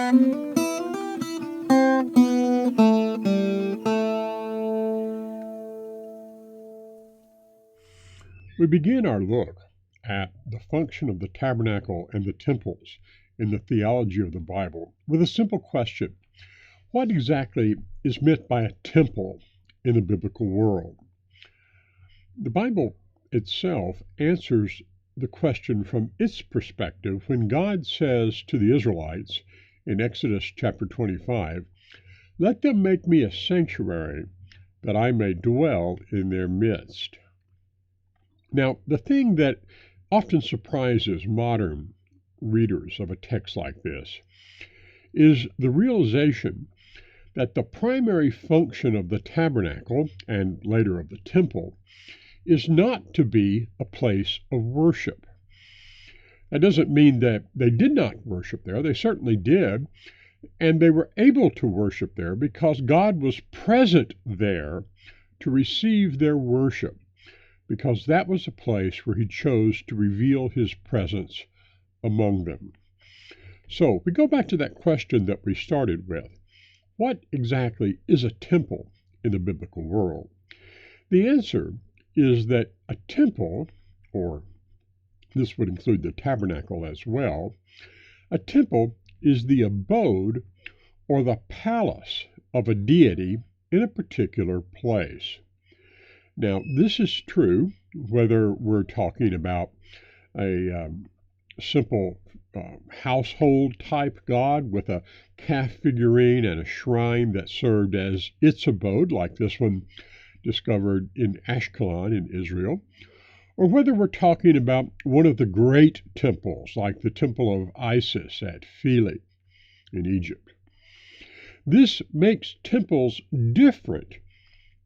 We begin our look at the function of the tabernacle and the temples in the theology of the Bible with a simple question. What exactly is meant by a temple in the biblical world? The Bible itself answers the question from its perspective when God says to the Israelites in Exodus chapter 25, "Let them make me a sanctuary that I may dwell in their midst." Now, the thing that often surprises modern readers of a text like this is the realization that the primary function of the tabernacle, and later of the temple, is not to be a place of worship. That doesn't mean that they did not worship there. They certainly did, and they were able to worship there because God was present there to receive their worship, because that was a place where he chose to reveal his presence among them. So we go back to that question that we started with. What exactly is a temple in the biblical world? The answer is that a temple, or this would include the tabernacle as well, a temple is the abode or the palace of a deity in a particular place. Now, this is true whether we're talking about a simple household type God with a calf figurine and a shrine that served as its abode, like this one discovered in Ashkelon in Israel, or whether we're talking about one of the great temples, like the Temple of Isis at Philae in Egypt. This makes temples different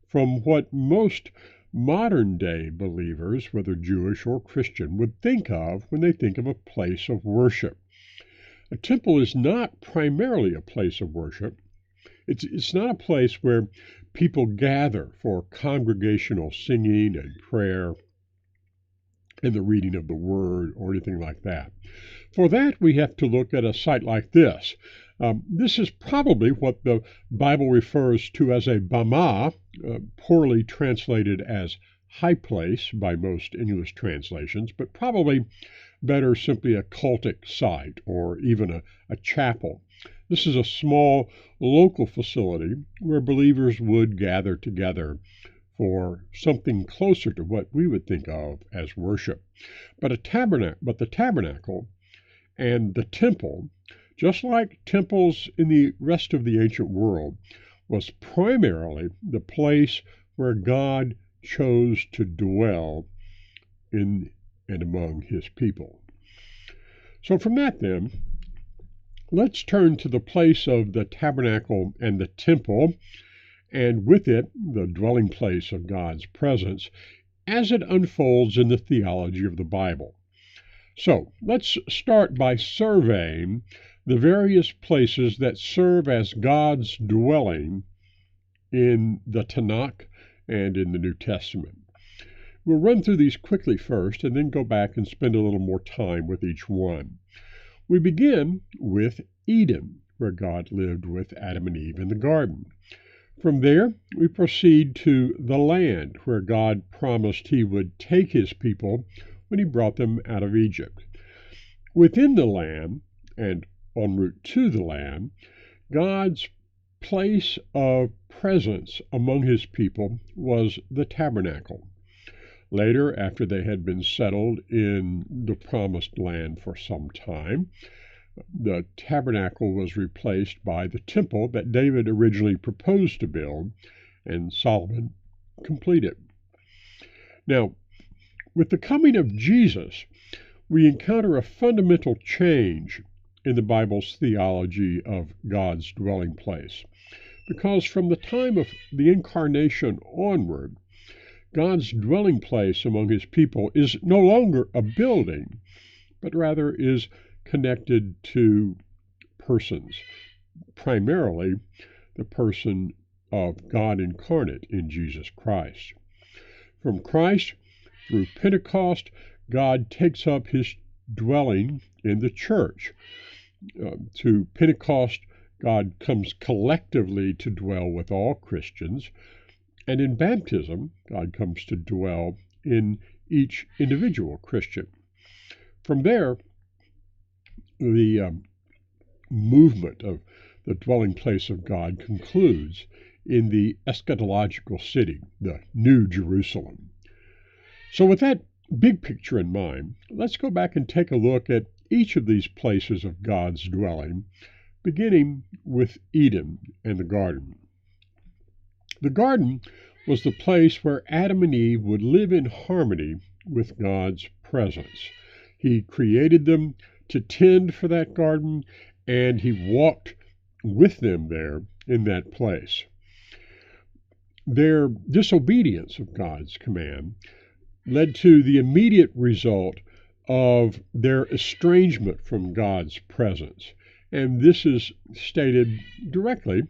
from what most modern-day believers, whether Jewish or Christian, would think of when they think of a place of worship. A temple is not primarily a place of worship. It's not a place where people gather for congregational singing and prayer and the reading of the Word or anything like that. For that, we have to look at a site like this. This is probably what the Bible refers to as a bama, poorly translated as high place by most English translations, but probably better simply a cultic site or even a chapel. This is a small local facility where believers would gather together for something closer to what we would think of as worship. But the tabernacle and the temple, just like temples in the rest of the ancient world, was primarily the place where God chose to dwell in and among his people. So from that then, let's turn to the place of the tabernacle and the temple, and with it, the dwelling place of God's presence, as it unfolds in the theology of the Bible. So let's start by surveying the various places that serve as God's dwelling in the Tanak and in the New Testament. We'll run through these quickly first and then go back and spend a little more time with each one. We begin with Eden, where God lived with Adam and Eve in the garden. From there, we proceed to the land, where God promised he would take his people when he brought them out of Egypt. Within the land, and en route to the land, God's place of presence among his people was the tabernacle. Later, after they had been settled in the promised land for some time, the tabernacle was replaced by the temple that David originally proposed to build, and Solomon completed. Now, with the coming of Jesus, we encounter a fundamental change in the Bible's theology of God's dwelling place, because from the time of the incarnation onward, God's dwelling place among his people is no longer a building, but rather is connected to persons, primarily the person of God incarnate in Jesus Christ. From Christ through Pentecost, God takes up his dwelling in the church. To Pentecost, God comes collectively to dwell with all Christians. And in baptism, God comes to dwell in each individual Christian. From there, the movement of the dwelling place of God concludes in the eschatological city, the New Jerusalem. So with that big picture in mind, let's go back and take a look at each of these places of God's dwelling, beginning with Eden and the garden. The garden was the place where Adam and Eve would live in harmony with God's presence. He created them to tend for that garden, and he walked with them there in that place. Their disobedience of God's command led to the immediate result of their estrangement from God's presence. And this is stated directly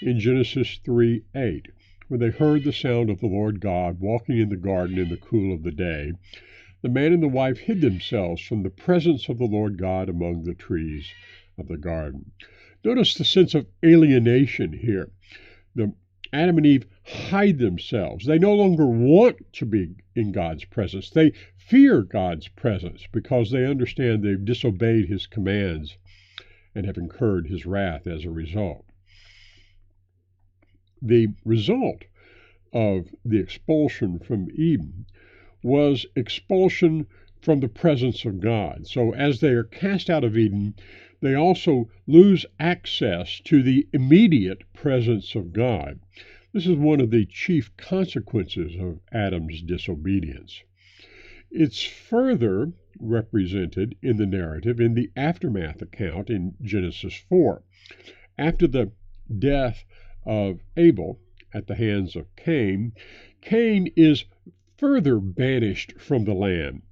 in Genesis 3:8, when they heard the sound of the Lord God walking in the garden in the cool of the day. The man and the wife hid themselves from the presence of the Lord God among the trees of the garden. Notice the sense of alienation here. Adam and Eve hide themselves. They no longer want to be in God's presence. They fear God's presence because they understand they've disobeyed his commands and have incurred his wrath as a result. The result of the expulsion from Eden was expulsion from the presence of God. So as they are cast out of Eden, they also lose access to the immediate presence of God. This is one of the chief consequences of Adam's disobedience. It's further represented in the narrative in the aftermath account in Genesis 4. After the death of Abel at the hands of Cain, Cain is further banished from the land,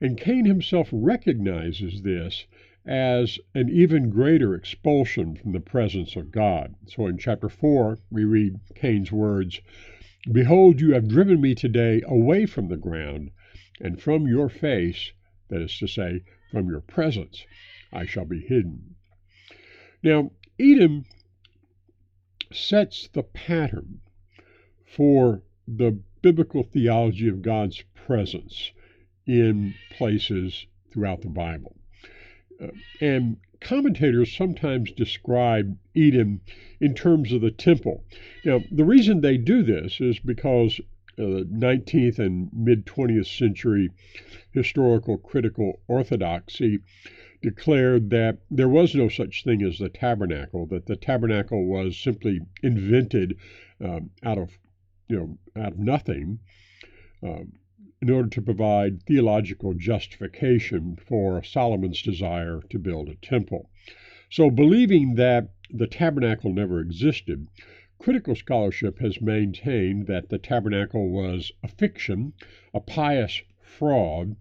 and Cain himself recognizes this as an even greater expulsion from the presence of God. So in chapter 4, we read Cain's words, "Behold, you have driven me today away from the ground, and from your face," that is to say, from your presence, "I shall be hidden." Now, Eden sets the pattern for the biblical theology of God's presence in places throughout the Bible. And commentators sometimes describe Eden in terms of the temple. Now, the reason they do this is because the 19th and mid-20th century historical critical orthodoxy declared that there was no such thing as the tabernacle, that the tabernacle was simply invented out of nothing in order to provide theological justification for Solomon's desire to build a temple. So, believing that the tabernacle never existed, critical scholarship has maintained that the tabernacle was a fiction, a pious fraud,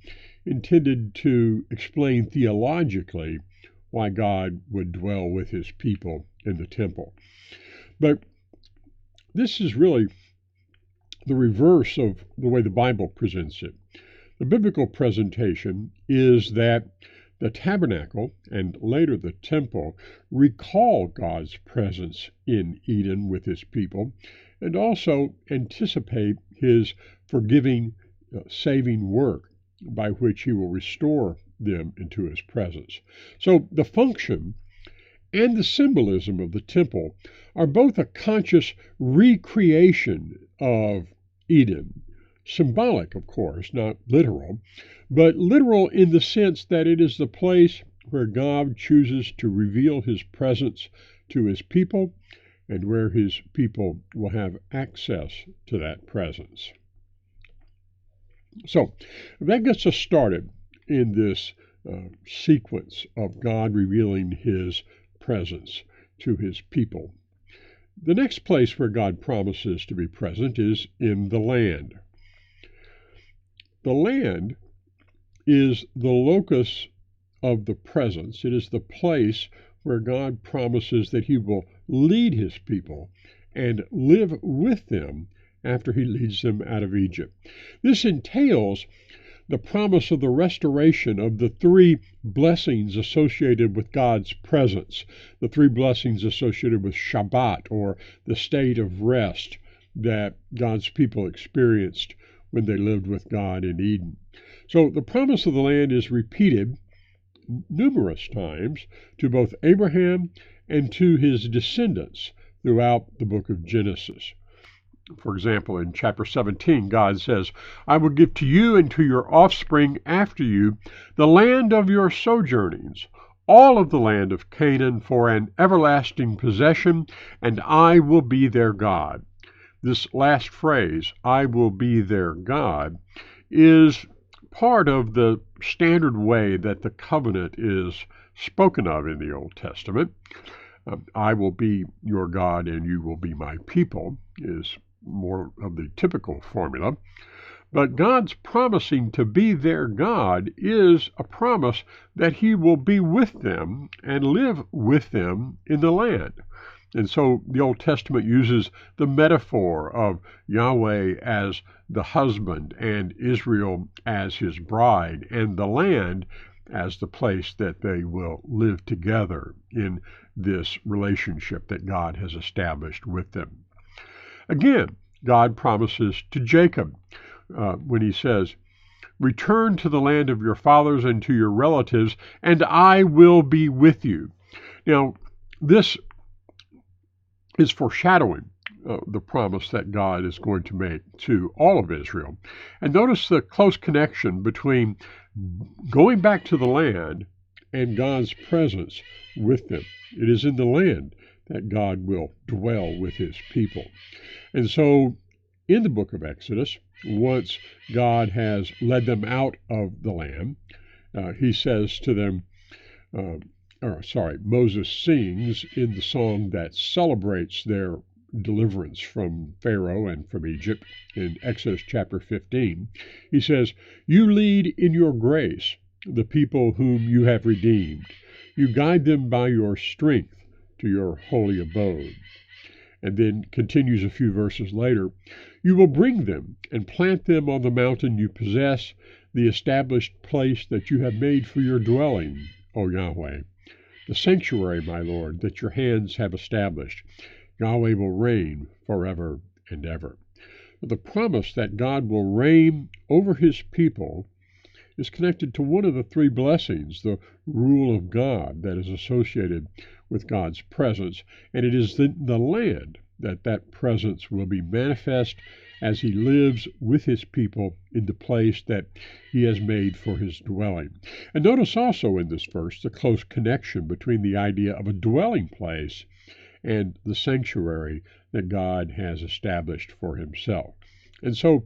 intended to explain theologically why God would dwell with his people in the temple. But this is really the reverse of the way the Bible presents it. The biblical presentation is that the tabernacle and later the temple recall God's presence in Eden with his people and also anticipate his forgiving, saving work by which he will restore them into his presence. So the function and the symbolism of the temple are both a conscious recreation of Eden. Symbolic, of course, not literal, but literal in the sense that it is the place where God chooses to reveal his presence to his people and where his people will have access to that presence. So that gets us started in this sequence of God revealing his presence to his people. The next place where God promises to be present is in the land. The land is the locus of the presence. It is the place where God promises that he will lead his people and live with them after he leads them out of Egypt. This entails the promise of the restoration of the three blessings associated with God's presence, the three blessings associated with Shabbat, or the state of rest that God's people experienced when they lived with God in Eden. So the promise of the land is repeated numerous times to both Abraham and to his descendants throughout the book of Genesis. For example, in chapter 17, God says, I will give to you and to your offspring after you the land of your sojournings, all of the land of Canaan for an everlasting possession, and I will be their God. This last phrase, I will be their God, is part of the standard way that the covenant is spoken of in the Old Testament. I will be your God and you will be my people is more of the typical formula. But God's promising to be their God is a promise that he will be with them and live with them in the land. And so the Old Testament uses the metaphor of Yahweh as the husband and Israel as his bride and the land as the place that they will live together in this relationship that God has established with them. Again, God promises to Jacob when he says, return to the land of your fathers and to your relatives, and I will be with you. Now, this is foreshadowing the promise that God is going to make to all of Israel. And notice the close connection between going back to the land and God's presence with them. It is in the land that God will dwell with his people. And so in the book of Exodus, once God has led them out of the land, he says to them, Moses sings in the song that celebrates their deliverance from Pharaoh and from Egypt in Exodus chapter 15. He says, you lead in your grace the people whom you have redeemed. You guide them by your strength to your holy abode. And then continues a few verses later, you will bring them and plant them on the mountain you possess, the established place that you have made for your dwelling, O Yahweh. The sanctuary, my Lord, that your hands have established. Yahweh will reign forever and ever. The promise that God will reign over his people is connected to one of the three blessings, the rule of God that is associated with God's presence, and it is the land that presence will be manifest as he lives with his people in the place that he has made for his dwelling. And notice also in this verse the close connection between the idea of a dwelling place and the sanctuary that God has established for himself. And so,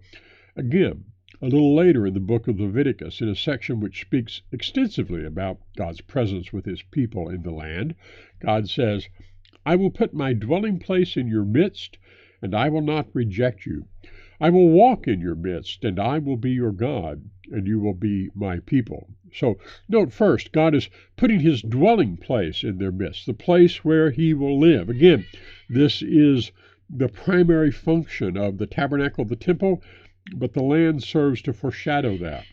again, a little later in the book of Leviticus, in a section which speaks extensively about God's presence with his people in the land, God says, I will put my dwelling place in your midst, and I will not reject you. I will walk in your midst, and I will be your God, and you will be my people. So, note first, God is putting his dwelling place in their midst, the place where he will live. Again, this is the primary function of the tabernacle, the temple, but the land serves to foreshadow that.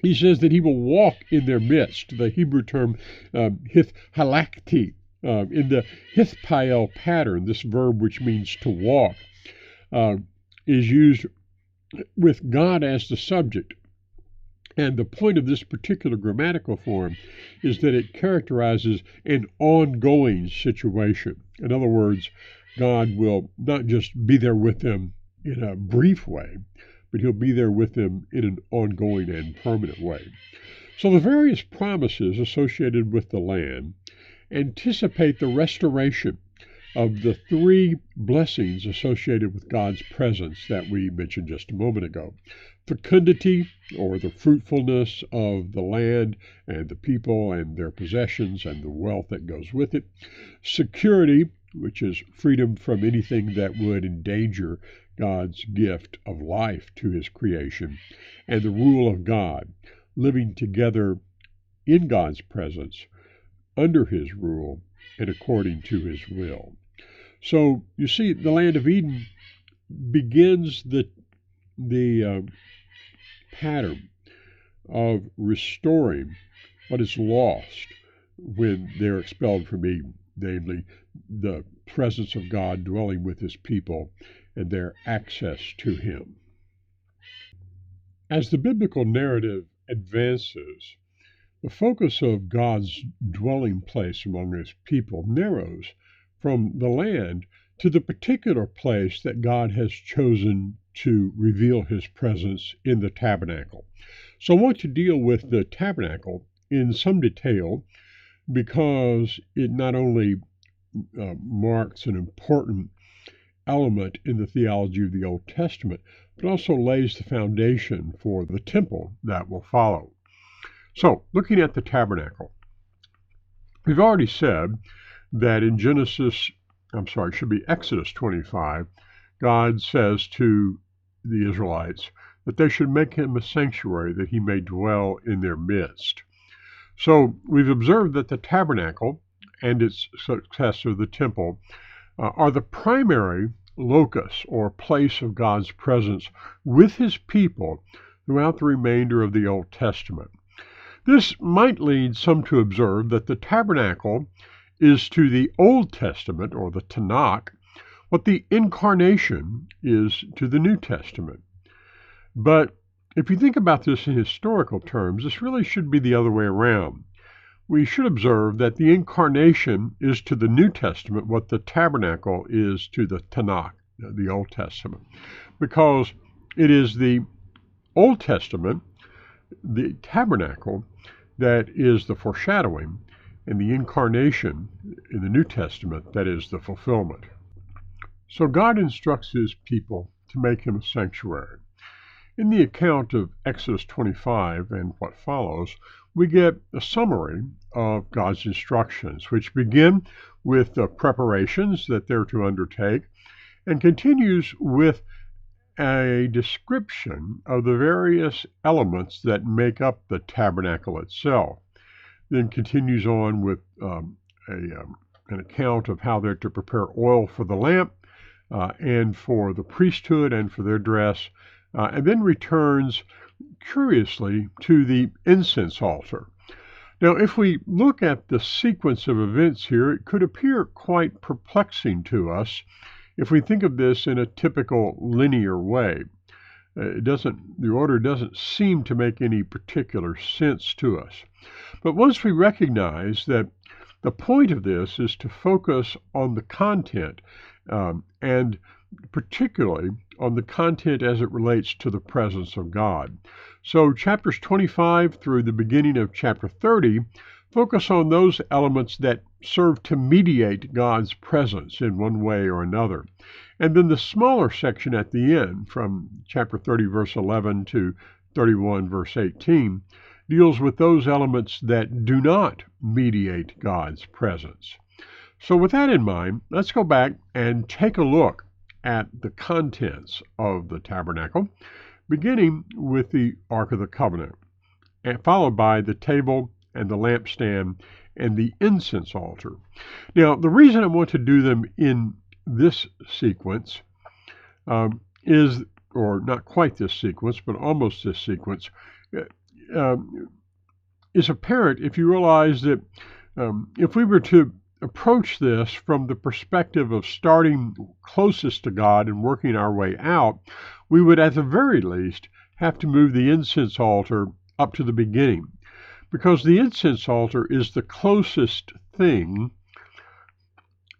He says that he will walk in their midst. The Hebrew term hith halakti, in the hithpael pattern, this verb which means to walk, is used with God as the subject. And the point of this particular grammatical form is that it characterizes an ongoing situation. In other words, God will not just be there with them in a brief way, but he'll be there with them in an ongoing and permanent way. So the various promises associated with the land anticipate the restoration of the three blessings associated with God's presence that we mentioned just a moment ago. Fecundity, or the fruitfulness of the land and the people and their possessions and the wealth that goes with it. Security, which is freedom from anything that would endanger God's gift of life to his creation. And the rule of God, living together in God's presence, under his rule, and according to his will. So, you see, the land of Eden begins the pattern of restoring what is lost when they're expelled from Eden, namely the presence of God dwelling with his people and their access to him. As the biblical narrative advances, the focus of God's dwelling place among his people narrows from the land to the particular place that God has chosen to reveal his presence in the tabernacle. So I want to deal with the tabernacle in some detail because it not only marks an important element in the theology of the Old Testament, but also lays the foundation for the temple that will follow. So, looking at the tabernacle, we've already said that in Exodus 25, God says to the Israelites that they should make him a sanctuary that he may dwell in their midst. So, we've observed that the tabernacle and its successor, the temple, are the primary locus or place of God's presence with his people throughout the remainder of the Old Testament. This might lead some to observe that the tabernacle is to the Old Testament, or the Tanak, what the incarnation is to the New Testament. But if you think about this in historical terms, this really should be the other way around. We should observe that the incarnation is to the New Testament what the tabernacle is to the Tanak, the Old Testament, because it is the Old Testament, the tabernacle, that is the foreshadowing, and the incarnation in the New Testament that is the fulfillment. So God instructs his people to make him a sanctuary. In the account of Exodus 25 and what follows, we get a summary of God's instructions, which begin with the preparations that they're to undertake and continues with a description of the various elements that make up the tabernacle itself. Then continues on with an account of how they're to prepare oil for the lamp and for the priesthood and for their dress, and then returns curiously to the incense altar. Now, if we look at the sequence of events here, it could appear quite perplexing to us if we think of this in a typical linear way. The order doesn't seem to make any particular sense to us. But once we recognize that the point of this is to focus on the content, and particularly on the content as it relates to the presence of God. So chapters 25 through the beginning of chapter 30 focus on those elements that serve to mediate God's presence in one way or another. And then the smaller section at the end, from chapter 30, verse 11 to 31, verse 18, deals with those elements that do not mediate God's presence. So with that in mind, let's go back and take a look at the contents of the tabernacle, beginning with the Ark of the Covenant, and followed by the table and the lampstand and the incense altar. Now, the reason I want to do them in this sequence is, or not quite this sequence, but almost this sequence, is apparent if you realize that if we were to approach this from the perspective of starting closest to God and working our way out, we would at the very least have to move the incense altar up to the beginning, because the incense altar is the closest thing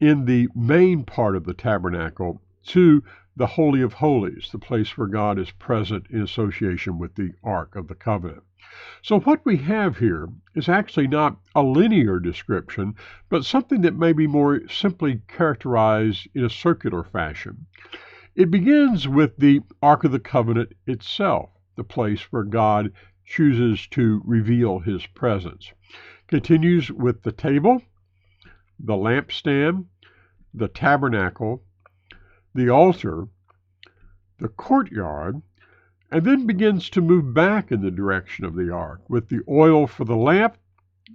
in the main part of the tabernacle to the Holy of Holies, the place where God is present in association with the Ark of the Covenant. So what we have here is actually not a linear description, but something that may be more simply characterized in a circular fashion. It begins with the Ark of the Covenant itself, the place where God chooses to reveal his presence. Continues with the table, the lampstand, the tabernacle, the altar, the courtyard, and then begins to move back in the direction of the ark with the oil for the lamp,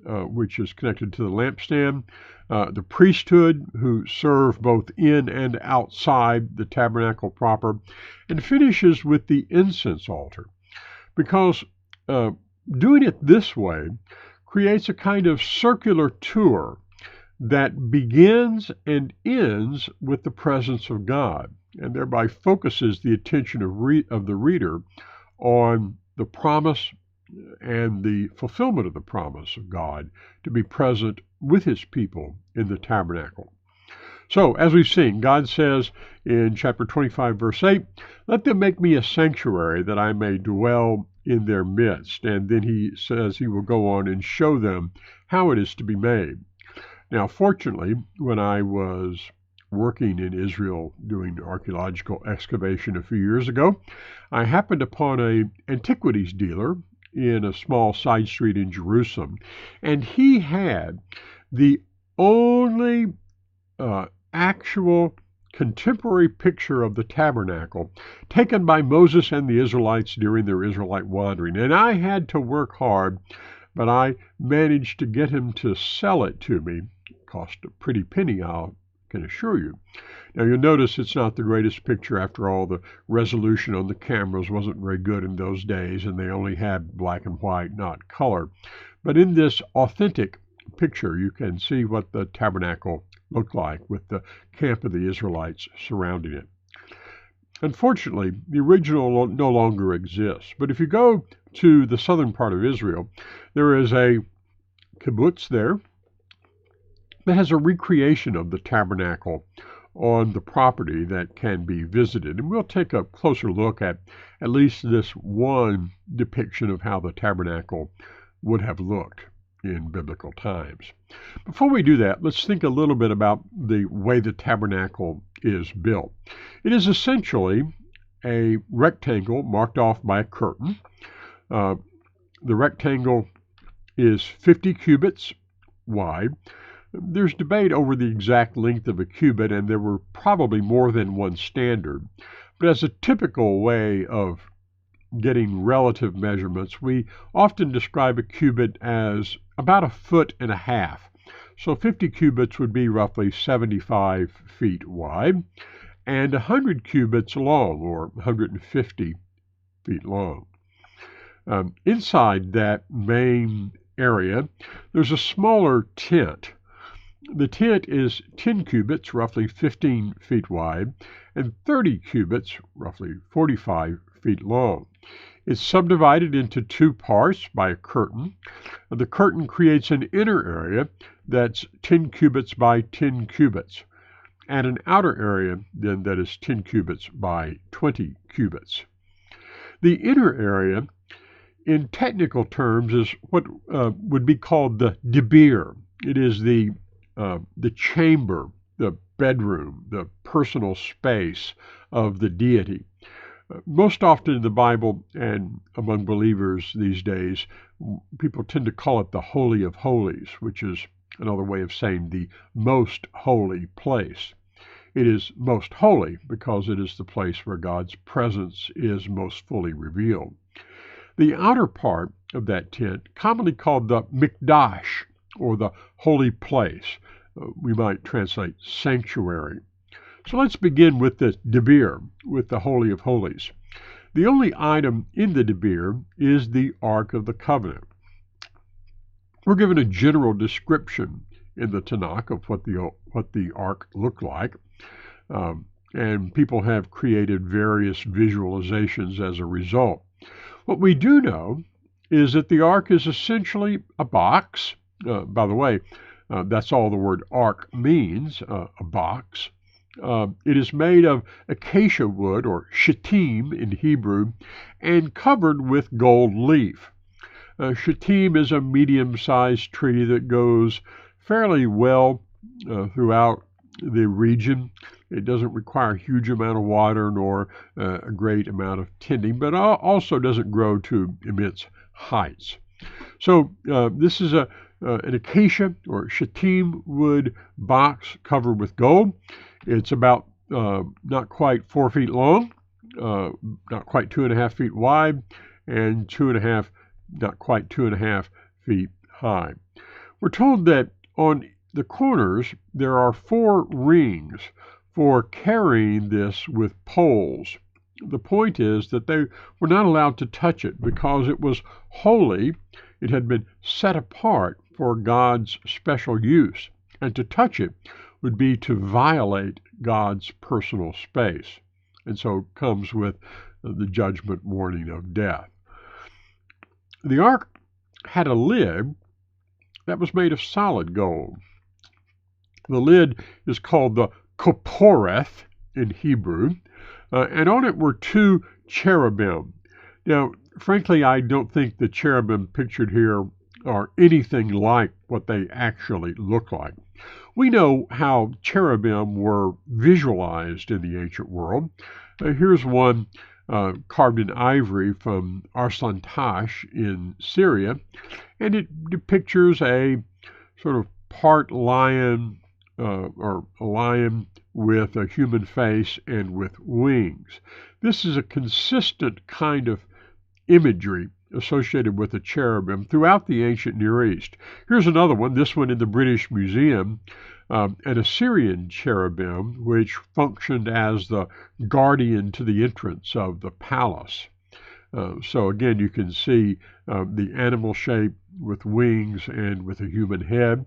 which is connected to the lampstand, the priesthood who serve both in and outside the tabernacle proper, and finishes with the incense altar. Because doing it this way creates a kind of circular tour that begins and ends with the presence of God, and thereby focuses the attention of the reader on the promise and the fulfillment of the promise of God to be present with his people in the tabernacle. So, as we've seen, God says in chapter 25, verse 8, "Let them make me a sanctuary that I may dwell in their midst." And then he says he will go on and show them how it is to be made. Now, fortunately, when I was working in Israel doing archaeological excavation a few years ago, I happened upon an antiquities dealer in a small side street in Jerusalem, and he had the only actual contemporary picture of the tabernacle taken by Moses and the Israelites during their Israelite wandering. And I had to work hard, but I managed to get him to sell it to me. It cost a pretty penny, I can assure you. Now you'll notice it's not the greatest picture. After all, the resolution on the cameras wasn't very good in those days, and they only had black and white, not color. But in this authentic picture, you can see what the tabernacle looked like with the camp of the Israelites surrounding it. Unfortunately, the original no longer exists. But if you go to the southern part of Israel, there is a kibbutz there that has a recreation of the tabernacle on the property that can be visited. And we'll take a closer look at least this one depiction of how the tabernacle would have looked in biblical times. Before we do that, let's think a little bit about the way the tabernacle is built. It is essentially a rectangle marked off by a curtain. The rectangle is 50 cubits wide. There's debate over the exact length of a cubit, and there were probably more than one standard. But as a typical way of getting relative measurements, we often describe a cubit as about 1.5 feet. So 50 cubits would be roughly 75 feet wide, and 100 cubits long, or 150 feet long. Inside that main area, there's a smaller tent. The tent is 10 cubits, roughly 15 feet wide, and 30 cubits, roughly 45 feet long. It's subdivided into two parts by a curtain. The curtain creates an inner area that's 10 cubits by 10 cubits, and an outer area then that is 10 cubits by 20 cubits. The inner area, in technical terms, is what would be called the debir. It is the chamber, the bedroom, the personal space of the deity. Most often in the Bible and among believers these days, people tend to call it the Holy of Holies, which is another way of saying the most holy place. It is most holy because it is the place where God's presence is most fully revealed. The outer part of that tent, commonly called the mikdash, or the holy place, we might translate sanctuary. So let's begin with the debir, with the Holy of Holies. The only item in the debir is the Ark of the Covenant. We're given a general description in the Tanak of what the Ark looked like, and people have created various visualizations as a result. What we do know is that the Ark is essentially a box. By the way, that's all the word ark means, a box. It is made of acacia wood, or shittim in Hebrew, and covered with gold leaf. Shittim is a medium-sized tree that goes fairly well throughout the region. It doesn't require a huge amount of water nor a great amount of tending, but also doesn't grow to immense heights. So this is an acacia or shittim wood box covered with gold. It's about not quite 4 feet long, not quite 2.5 feet wide, and not quite 2.5 feet high. We're told that on the corners there are 4 rings for carrying this with poles. the point is that they were not allowed to touch it because it was holy. It had been set apart for God's special use, and to touch it would be to violate God's personal space, and so comes with the judgment warning of death. The ark had a lid that was made of solid gold. The lid is called the koporeth in Hebrew, and on it were two cherubim. Now, frankly, I don't think the cherubim pictured here are anything like what they actually look like. We know how cherubim were visualized in the ancient world. Here's one carved in ivory from Arslan Tash in Syria, and it pictures a sort of part lion or a lion with a human face and with wings. This is a consistent kind of imagery associated with the cherubim throughout the ancient Near East. Here's another one, this one in the British Museum, an Assyrian cherubim which functioned as the guardian to the entrance of the palace. So again, you can see the animal shape with wings and with a human head.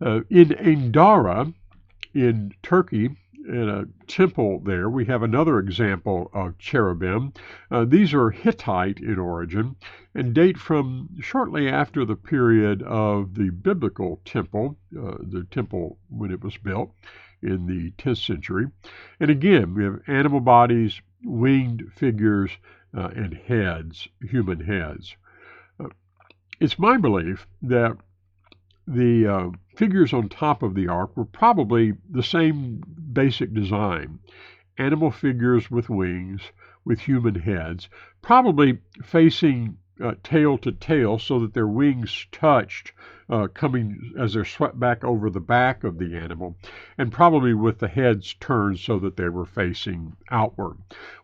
In Endara, in Turkey, in a temple there, we have another example of cherubim. These are Hittite in origin and date from shortly after the period of the biblical temple, the temple when it was built in the 10th century. And again, we have animal bodies, winged figures, and heads, human heads. It's my belief that the figures on top of the ark were probably the same basic design. Animal figures with wings, with human heads, probably facing tail to tail so that their wings touched, coming as they're swept back over the back of the animal, and probably with the heads turned so that they were facing outward.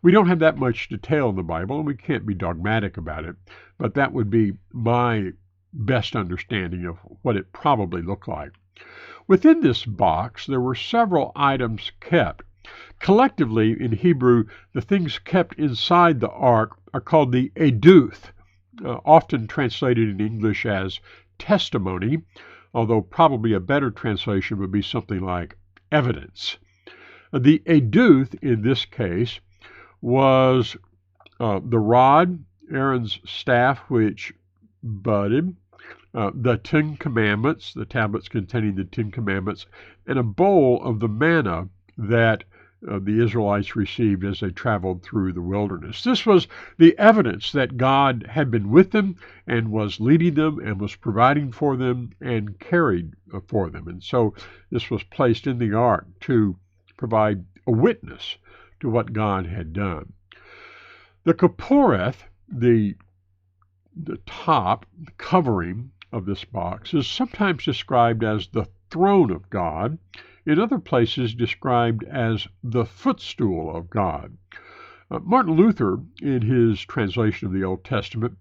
We don't have that much detail in the Bible, and we can't be dogmatic about it, but that would be my best understanding of what it probably looked like. Within this box, there were several items kept. Collectively, in Hebrew, the things kept inside the ark are called the eduth, often translated in English as testimony, although probably a better translation would be something like evidence. The eduth, in this case, was the rod, Aaron's staff, which budded, the 10 Commandments, the tablets containing the 10 Commandments, and a bowl of the manna that the Israelites received as they traveled through the wilderness. This was the evidence that God had been with them and was leading them and was providing for them and carried for them. And so this was placed in the ark to provide a witness to what God had done. The Koporeth, the top covering of this box, is sometimes described as the throne of God, in other places described as the footstool of God. Martin Luther, in his translation of the Old Testament,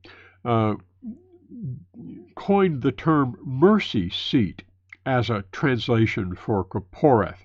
coined the term mercy seat as a translation for Koporeth.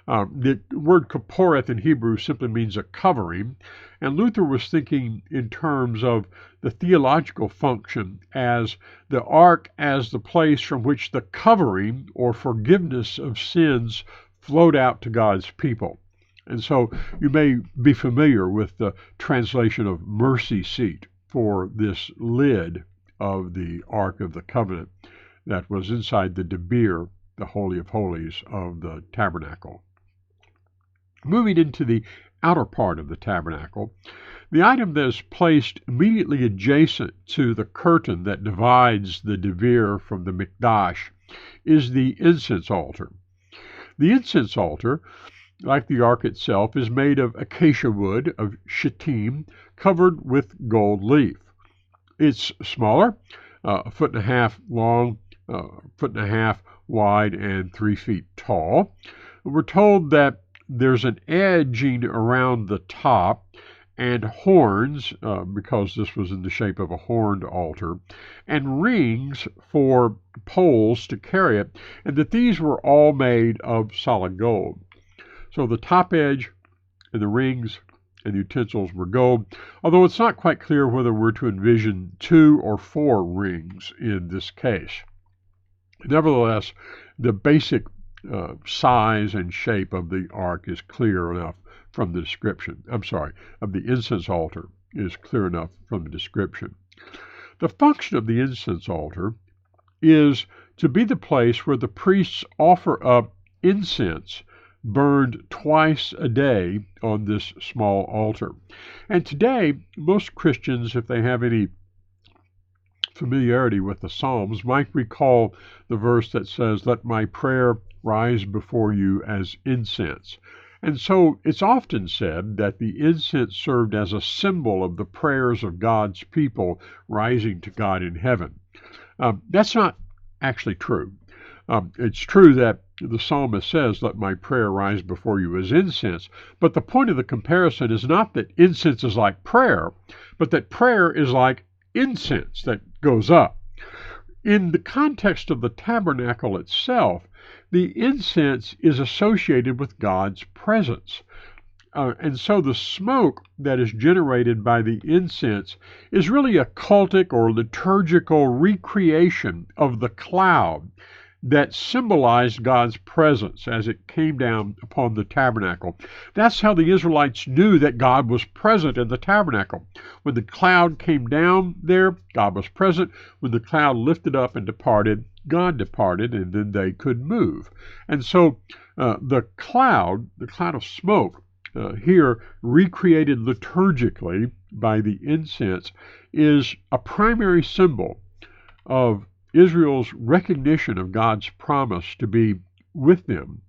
The word Koporeth in Hebrew simply means a covering, and Luther was thinking in terms of the theological function as the ark as the place from which the covering or forgiveness of sins flowed out to God's people. And so you may be familiar with the translation of mercy seat for this lid of the Ark of the Covenant that was inside the Debir, the Holy of Holies of the Tabernacle. Moving into the outer part of the tabernacle, the item that is placed immediately adjacent to the curtain that divides the Debir from the Mikdash is the incense altar. The incense altar, like the ark itself, is made of acacia wood, of shittim, covered with gold leaf. It's smaller, a foot and a half long, a foot and a half wide, and 3 feet tall. We're told that there's an edging around the top and horns, because this was in the shape of a horned altar, and rings for poles to carry it, and that these were all made of solid gold. So the top edge and the rings and the utensils were gold, although it's not quite clear whether we're to envision 2 or 4 rings in this case. Nevertheless, the basic size and shape of the ark is clear enough from the description. Of the incense altar is clear enough from the description. The function of the incense altar is to be the place where the priests offer up incense burned twice a day on this small altar. And today, most Christians, if they have any familiarity with the Psalms, might recall the verse that says, "Let my prayer rise before you as incense." And so it's often said that the incense served as a symbol of the prayers of God's people rising to God in heaven. That's not actually true. It's true that the psalmist says, "Let my prayer rise before you as incense," but the point of the comparison is not that incense is like prayer, but that prayer is like incense that goes up. In the context of the tabernacle itself, the incense is associated with God's presence. And so the smoke that is generated by the incense is really a cultic or liturgical recreation of the cloud that symbolized God's presence as it came down upon the tabernacle. That's how the Israelites knew that God was present in the tabernacle. When the cloud came down there, God was present. When the cloud lifted up and departed, God departed, and then they could move. And so the cloud of smoke, here recreated liturgically by the incense, is a primary symbol of Israel's recognition of God's promise to be with them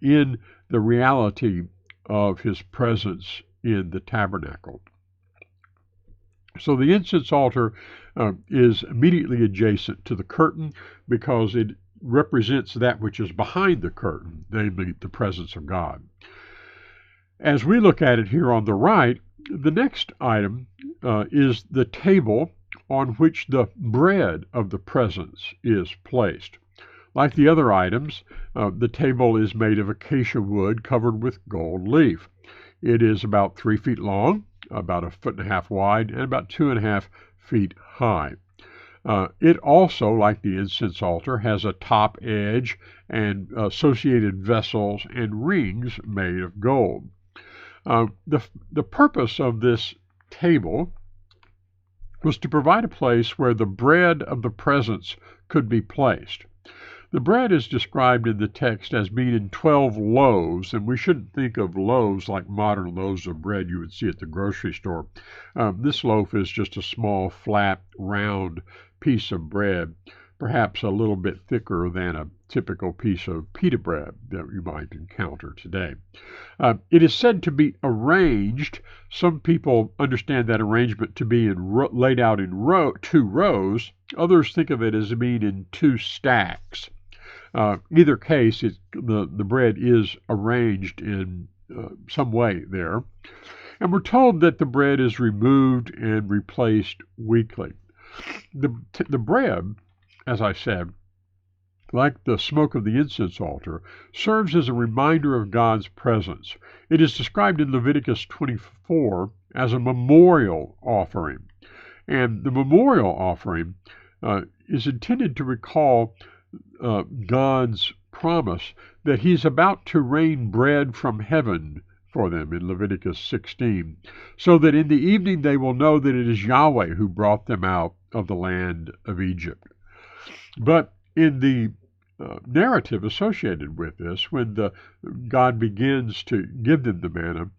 in the reality of his presence in the tabernacle. So the incense altar is immediately adjacent to the curtain because it represents that which is behind the curtain, namely the presence of God. As we look at it here on the right, the next item is the table on which the bread of the presence is placed. Like the other items, the table is made of acacia wood covered with gold leaf. It is about 3 feet long, about 1.5 feet wide, and about 2.5 feet high. It also, like the incense altar, has a top edge and associated vessels and rings made of gold. The purpose of this table was to provide a place where the bread of the presence could be placed. The bread is described in the text as being in 12 loaves, and we shouldn't think of loaves like modern loaves of bread you would see at the grocery store. This loaf is just a small, flat, round piece of bread, perhaps a little bit thicker than a typical piece of pita bread that you might encounter today. It is said to be arranged. Some people understand that arrangement to be laid out in 2 rows. Others think of it as being in 2 stacks. Either case, the bread is arranged in some way there. And we're told that the bread is removed and replaced weekly. The bread, as I said, like the smoke of the incense altar, serves as a reminder of God's presence. It is described in Leviticus 24 as a memorial offering. And the memorial offering is intended to recall God's promise that he's about to rain bread from heaven for them in Leviticus 16, so that in the evening they will know that it is Yahweh who brought them out of the land of Egypt. But in the narrative associated with this, when God begins to give them the manna,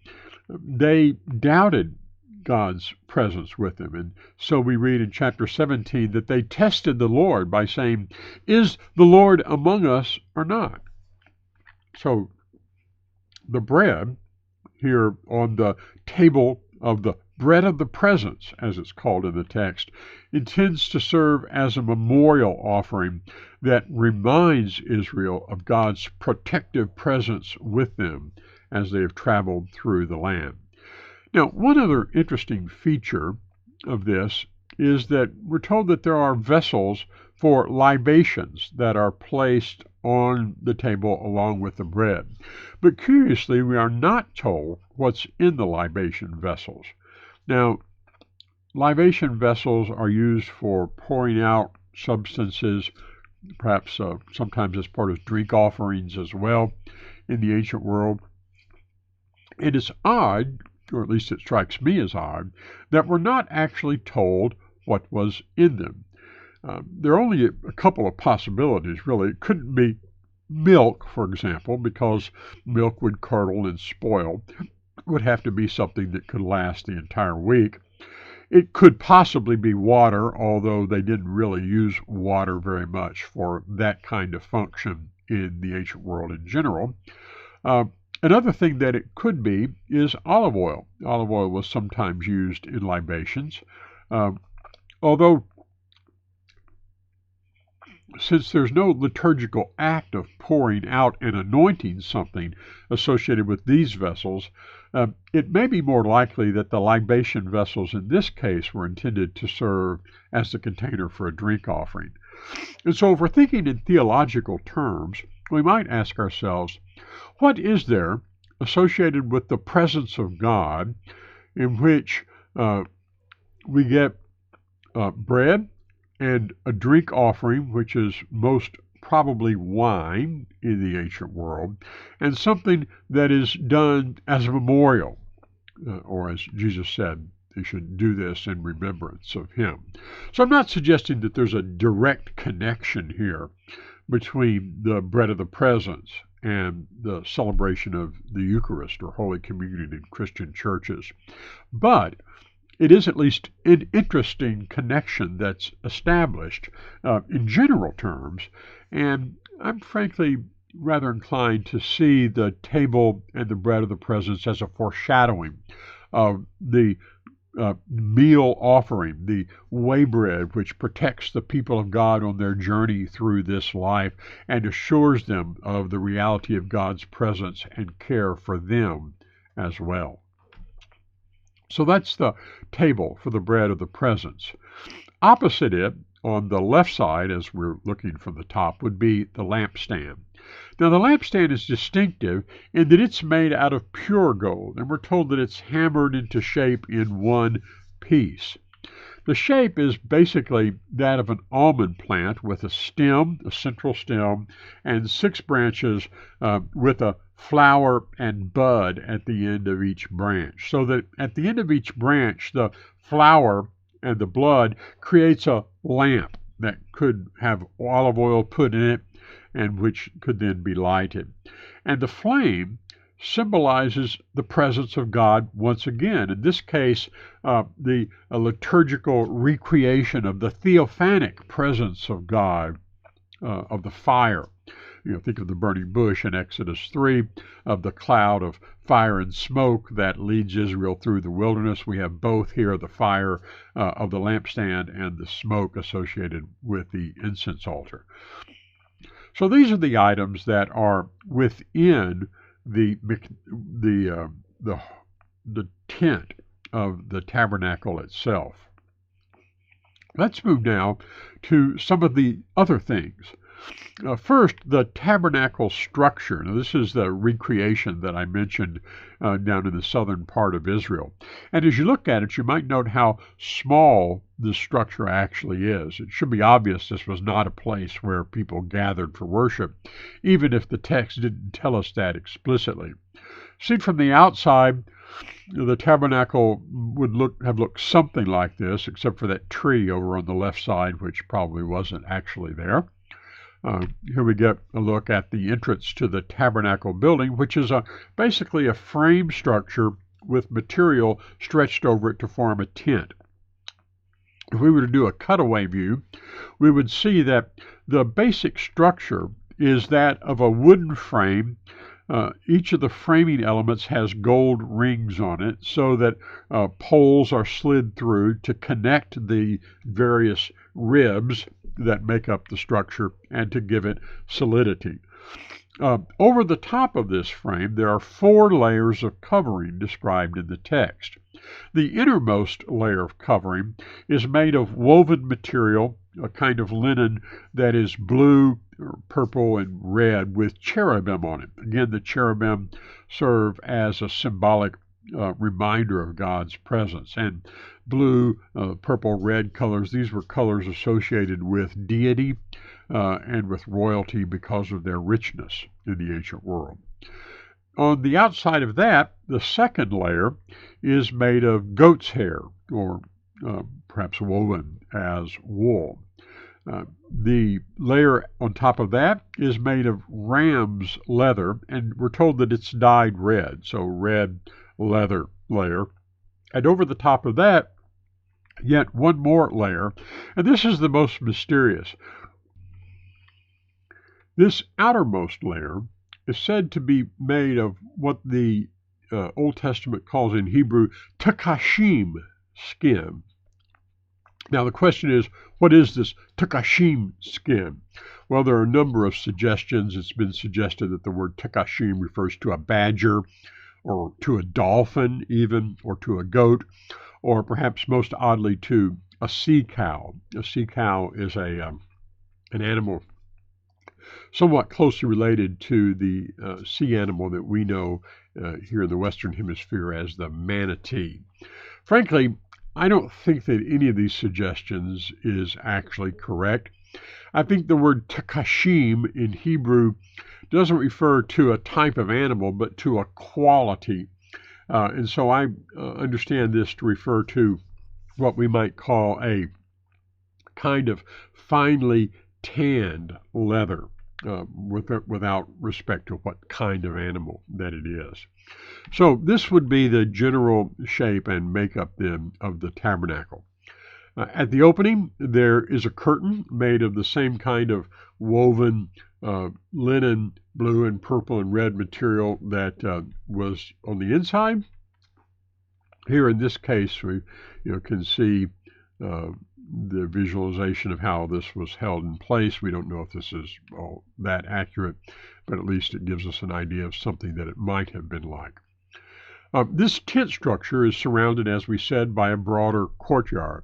they doubted God's presence with them. And so we read in chapter 17 that they tested the Lord by saying, "Is the Lord among us or not?" So the bread here on the table of the bread of the presence, as it's called in the text, intends to serve as a memorial offering that reminds Israel of God's protective presence with them as they have traveled through the land. Now, one other interesting feature of this is that we're told that there are vessels for libations that are placed on the table along with the bread. But curiously, we are not told what's in the libation vessels. Now, libation vessels are used for pouring out substances, perhaps sometimes as part of drink offerings as well in the ancient world. It is odd, or at least it strikes me as odd, that we're not actually told what was in them. There are only a couple of possibilities, really. It couldn't be milk, for example, because milk would curdle and spoil. It would have to be something that could last the entire week. It could possibly be water, although they didn't really use water very much for that kind of function in the ancient world in general. Another thing that it could be is olive oil. Olive oil was sometimes used in libations, although since there's no liturgical act of pouring out and anointing something associated with these vessels, it may be more likely that the libation vessels in this case were intended to serve as the container for a drink offering. And so if we're thinking in theological terms, we might ask ourselves, what is there associated with the presence of God in which we get bread and a drink offering, which is most probably wine in the ancient world, and something that is done as a memorial, or as Jesus said, they should do this in remembrance of him. So I'm not suggesting that there's a direct connection here between the bread of the presence and the celebration of the Eucharist or Holy Communion in Christian churches. But it is at least an interesting connection that's established in general terms, and I'm frankly rather inclined to see the table and the bread of the presence as a foreshadowing of the meal offering, the way bread, which protects the people of God on their journey through this life and assures them of the reality of God's presence and care for them as well. So that's the table for the bread of the presence. Opposite it, on the left side, as we're looking from the top, would be the lampstand. Now, the lampstand is distinctive in that it's made out of pure gold, and we're told that it's hammered into shape in one piece. The shape is basically that of an almond plant with a stem, a central stem, and 6 branches with a flower and bud at the end of each branch. So that at the end of each branch, the flower and the blood creates a lamp that could have olive oil put in it and which could then be lighted. And the flame symbolizes the presence of God once again. In this case, the liturgical recreation of the theophanic presence of God, of the fire. Think of the burning bush in Exodus 3, of the cloud of fire and smoke that leads Israel through the wilderness. We have both here, the fire of the lampstand and the smoke associated with the incense altar. So these are the items that are within the tent of the tabernacle itself. Let's move now to some of the other things. First, the tabernacle structure. Now, this is the recreation that I mentioned down in the southern part of Israel. And as you look at it, you might note how small this structure actually is. It should be obvious this was not a place where people gathered for worship, even if the text didn't tell us that explicitly. Seen from the outside, the tabernacle would have looked something like this, except for that tree over on the left side, which probably wasn't actually there. Here we get a look at the entrance to the tabernacle building, which is basically a frame structure with material stretched over it to form a tent. If we were to do a cutaway view, we would see that the basic structure is that of a wooden frame. Each of the framing elements has gold rings on it so that poles are slid through to connect the various ribs that make up the structure and to give it solidity. Over the top of this frame, there are 4 layers of covering described in the text. The innermost layer of covering is made of woven material, a kind of linen that is blue purple and red with cherubim on it. Again, the cherubim serve as a symbolic reminder of God's presence. And blue, purple, red colors, these were colors associated with deity and with royalty because of their richness in the ancient world. On the outside of that, the second layer is made of goat's hair, or perhaps woven as wool. The layer on top of that is made of ram's leather, and we're told that it's dyed red, so red leather layer. And over the top of that, yet one more layer, and this is the most mysterious. This outermost layer is said to be made of what the Old Testament calls in Hebrew takashim skin. Now the question is, what is this takashim skin? Well, there are a number of suggestions. It's been suggested that the word takashim refers to a badger, or to a dolphin even, or to a goat, or perhaps most oddly to a sea cow. A sea cow is an animal somewhat closely related to the sea animal that we know here in the Western Hemisphere as the manatee. Frankly, I don't think that any of these suggestions is actually correct. I think the word takashim in Hebrew doesn't refer to a type of animal, but to a quality. And so I understand this to refer to what we might call a kind of finely tanned leather, without respect to what kind of animal that it is. So this would be the general shape and makeup then of the tabernacle. At the opening, there is a curtain made of the same kind of woven linen, blue and purple and red material that was on the inside. Here in this case, we can see the visualization of how this was held in place. We don't know if this is all that accurate, but at least it gives us an idea of something that it might have been like. This tent structure is surrounded, as we said, by a broader courtyard.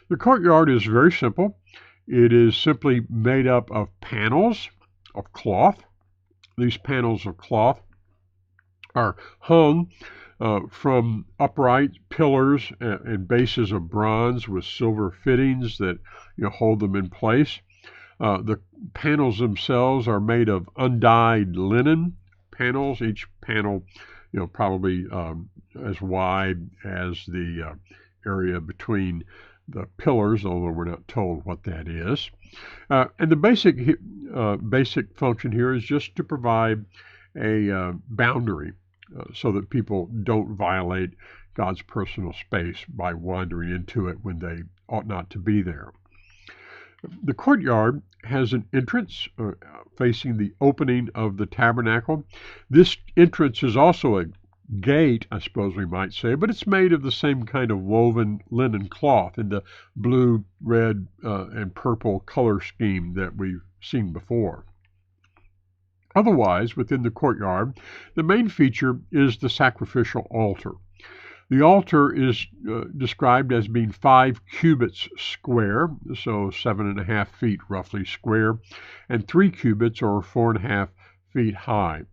The courtyard is very simple. It is simply made up of panels of cloth. These panels of cloth are hung from upright pillars and bases of bronze with silver fittings that hold them in place. The panels themselves are made of undyed linen panels. Each panel, probably as wide as the area between the pillars, although we're not told what that is. And the basic function here is just to provide a boundary so that people don't violate God's personal space by wandering into it when they ought not to be there. The courtyard has an entrance facing the opening of the tabernacle. This entrance is also a gate, I suppose we might say, but it's made of the same kind of woven linen cloth in the blue, red, and purple color scheme that we've seen before. Otherwise, within the courtyard, the main feature is the sacrificial altar. The altar is described as being 5 cubits square, so 7.5 feet roughly square, and 3 cubits or 4.5 feet high.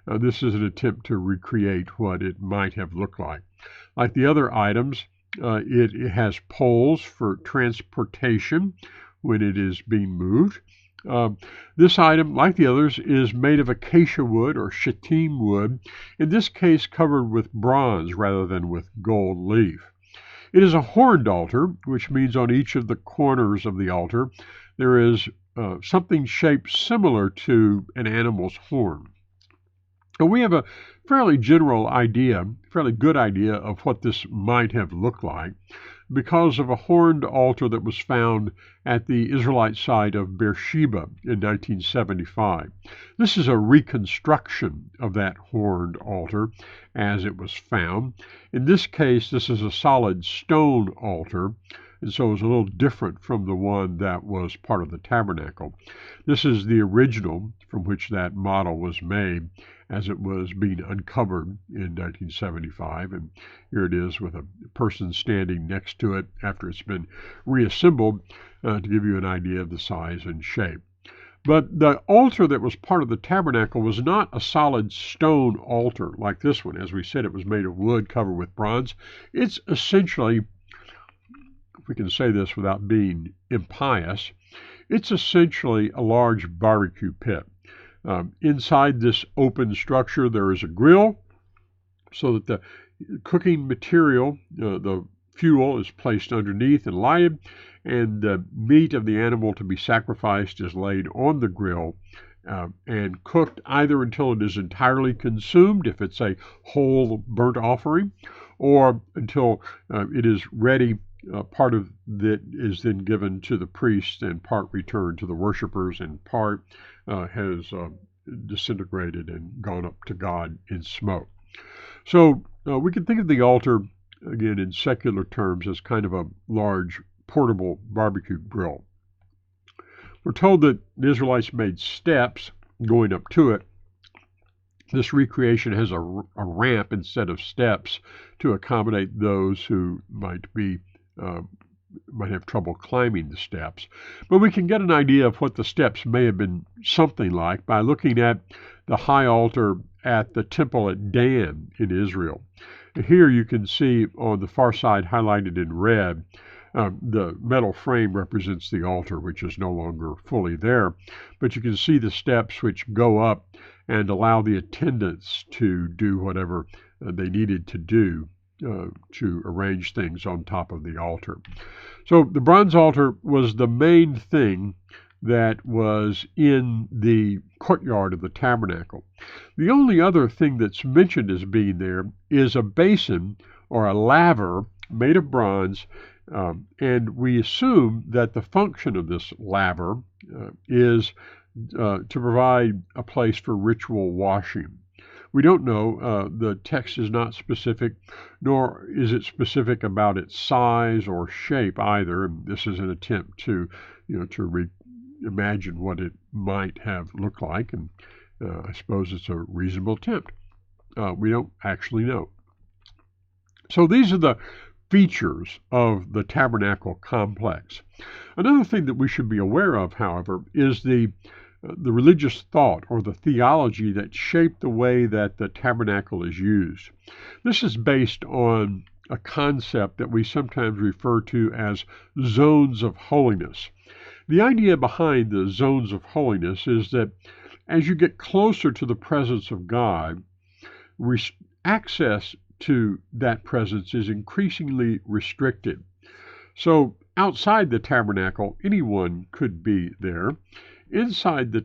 This is an attempt to recreate what it might have looked like. Like the other items, it has poles for transportation when it is being moved. This item, like the others, is made of acacia wood or shittim wood, in this case covered with bronze rather than with gold leaf. It is a horned altar, which means on each of the corners of the altar there is something shaped similar to an animal's horn. And we have a fairly general idea, fairly good idea of what this might have looked like because of a horned altar that was found at the Israelite site of Beersheba in 1975. This is a reconstruction of that horned altar as it was found. In this case, this is a solid stone altar, and so it's a little different from the one that was part of the tabernacle. This is the original from which that model was made as it was being uncovered in 1975, and here it is with a person standing next to it after it's been reassembled to give you an idea of the size and shape. But the altar that was part of the tabernacle was not a solid stone altar like this one. As we said, it was made of wood covered with bronze. It's essentially, if we can say this without being impious, it's essentially a large barbecue pit. Inside this open structure, there is a grill so that the cooking material, the fuel, is placed underneath and lighted, and the meat of the animal to be sacrificed is laid on the grill and cooked either until it is entirely consumed, if it's a whole burnt offering, or until it is ready. Part of it is then given to the priest and part returned to the worshipers, and part has disintegrated and gone up to God in smoke. So we can think of the altar, again, in secular terms as kind of a large portable barbecue grill. We're told that the Israelites made steps going up to it. This recreation has a ramp instead of steps to accommodate those who might have trouble climbing the steps. But we can get an idea of what the steps may have been something like by looking at the high altar at the temple at Dan in Israel. Here you can see on the far side, highlighted in red, the metal frame represents the altar, which is no longer fully there. But you can see the steps which go up and allow the attendants to do whatever they needed to do to arrange things on top of the altar. So the bronze altar was the main thing that was in the courtyard of the tabernacle. The only other thing that's mentioned as being there is a basin or a laver made of bronze, and we assume that the function of this laver is to provide a place for ritual washing. We don't know. The text is not specific, nor is it specific about its size or shape either. This is an attempt to imagine what it might have looked like, and I suppose it's a reasonable attempt. We don't actually know. So these are the features of the tabernacle complex. Another thing that we should be aware of, however, is the religious thought or the theology that shaped the way that the tabernacle is used. This is based on a concept that we sometimes refer to as zones of holiness. The idea behind the zones of holiness is that as you get closer to the presence of God, access to that presence is increasingly restricted. So outside the tabernacle, anyone could be there. Inside the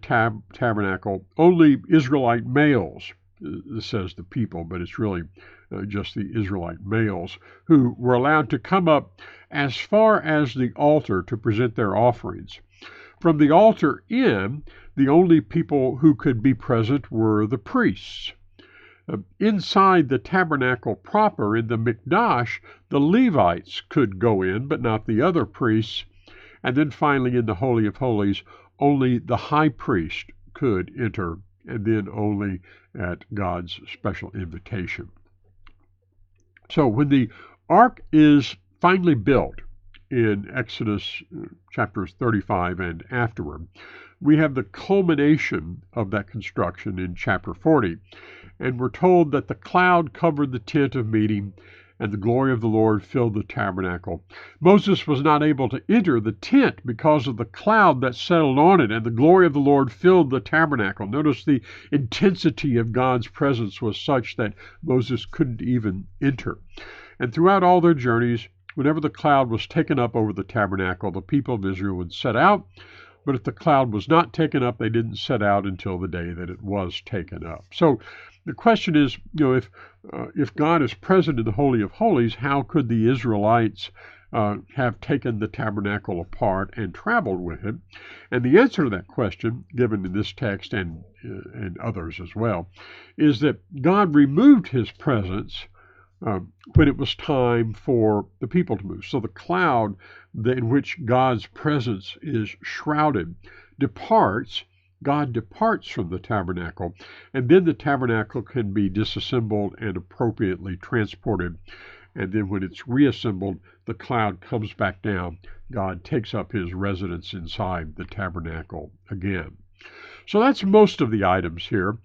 tabernacle, only Israelite males, this says the people, but it's really just the Israelite males, who were allowed to come up as far as the altar to present their offerings. From the altar in, the only people who could be present were the priests. Inside the tabernacle proper, in the Mikdash, the Levites could go in, but not the other priests. And then finally, in the Holy of Holies, only the high priest could enter, and then only at God's special invitation. So when the ark is finally built in Exodus chapters 35 and afterward, we have the culmination of that construction in chapter 40. And we're told that the cloud covered the tent of meeting, and the glory of the Lord filled the tabernacle. Moses was not able to enter the tent because of the cloud that settled on it, and the glory of the Lord filled the tabernacle. Notice the intensity of God's presence was such that Moses couldn't even enter. And throughout all their journeys, whenever the cloud was taken up over the tabernacle, the people of Israel would set out. But if the cloud was not taken up, they didn't set out until the day that it was taken up. So the question is, if God is present in the Holy of Holies, how could the Israelites have taken the tabernacle apart and traveled with it? And the answer to that question, given in this text and others as well, is that God removed his presence when it was time for the people to move. So the cloud in which God's presence is shrouded departs. God departs from the tabernacle, and then the tabernacle can be disassembled and appropriately transported. And then when it's reassembled, the cloud comes back down. God takes up his residence inside the tabernacle again. So that's most of the items here.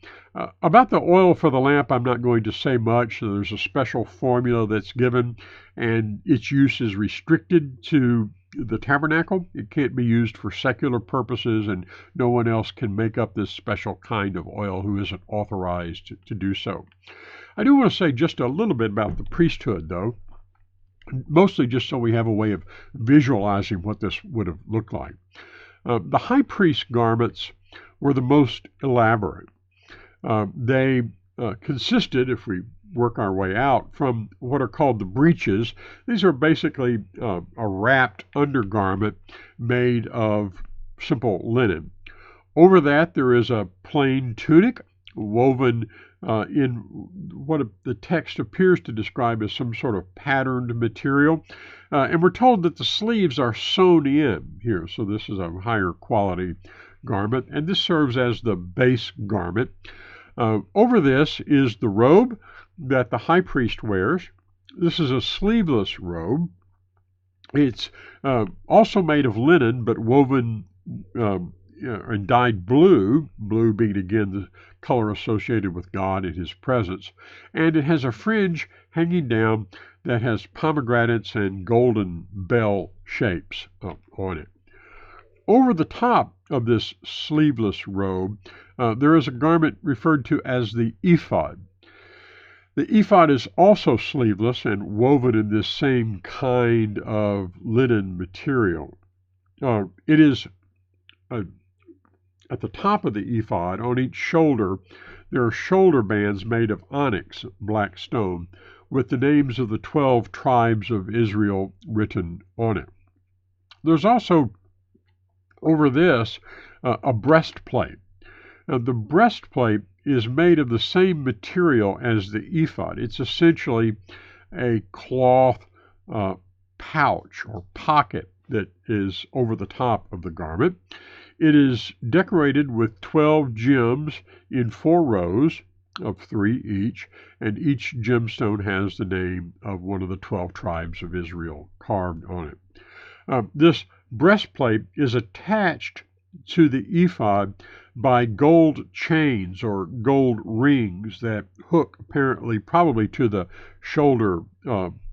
About the oil for the lamp, I'm not going to say much. There's a special formula that's given, and its use is restricted to the tabernacle. It can't be used for secular purposes, and no one else can make up this special kind of oil who isn't authorized to do so. I do want to say just a little bit about the priesthood, though, mostly just so we have a way of visualizing what this would have looked like. The high priest garments were the most elaborate. They consisted, if we work our way out, from what are called the breeches. These are basically a wrapped undergarment made of simple linen. Over that, there is a plain tunic woven in what the text appears to describe as some sort of patterned material. And we're told that the sleeves are sewn in here, so this is a higher quality garment, and this serves as the base garment. Over this is the robe that the high priest wears. This is a sleeveless robe. It's also made of linen, but woven and dyed blue, blue being again the color associated with God and His presence. And it has a fringe hanging down that has pomegranates and golden bell shapes on it. Over the top of this sleeveless robe, there is a garment referred to as the ephod. The ephod is also sleeveless and woven in this same kind of linen material. It is at the top of the ephod, on each shoulder, there are shoulder bands made of onyx, black stone, with the names of the 12 tribes of Israel written on it. There's also over this a breastplate. Now, the breastplate is made of the same material as the ephod. It's essentially a cloth pouch or pocket that is over the top of the garment. It is decorated with 12 gems in 4 rows of 3 each, and each gemstone has the name of one of the 12 tribes of Israel carved on it. This breastplate is attached to the ephod by gold chains or gold rings that hook apparently probably to the shoulder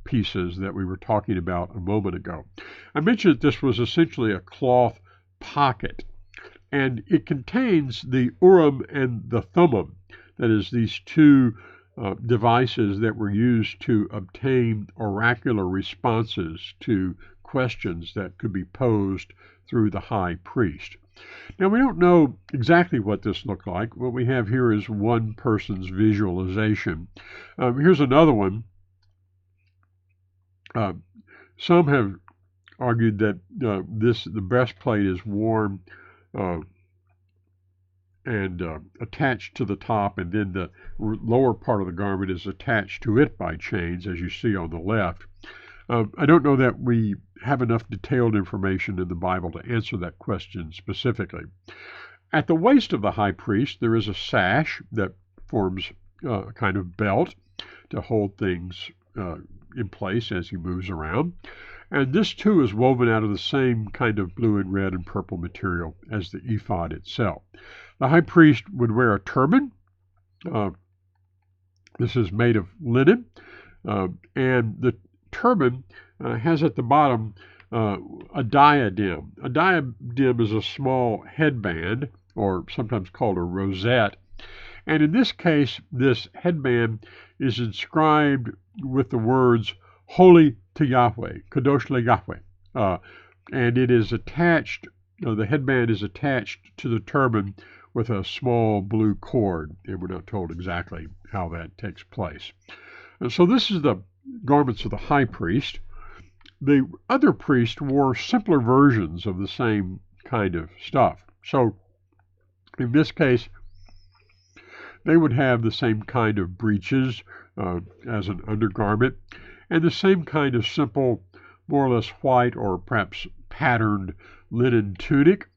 pieces that we were talking about a moment ago. I mentioned that this was essentially a cloth pocket, and it contains the Urim and the Thummim, that is, these two devices that were used to obtain oracular responses to questions that could be posed through the high priest. Now, we don't know exactly what this looked like. What we have here is one person's visualization. Here's another one. Some have argued that the breastplate is worn and attached to the top, and then the lower part of the garment is attached to it by chains, as you see on the left. I don't know that we have enough detailed information in the Bible to answer that question specifically. At the waist of the high priest, there is a sash that forms a kind of belt to hold things in place as he moves around. And this too is woven out of the same kind of blue and red and purple material as the ephod itself. The high priest would wear a turban. This is made of linen, and the turban has at the bottom a diadem. A diadem is a small headband, or sometimes called a rosette. And in this case, this headband is inscribed with the words, Holy to Yahweh, Kadosh le Yahweh. And it is attached, the headband is attached to the turban with a small blue cord, and we're not told exactly how that takes place. And so this is the garments of the high priest. The other priests wore simpler versions of the same kind of stuff. So in this case, they would have the same kind of breeches as an undergarment, and the same kind of simple, more or less white or perhaps patterned linen tunic.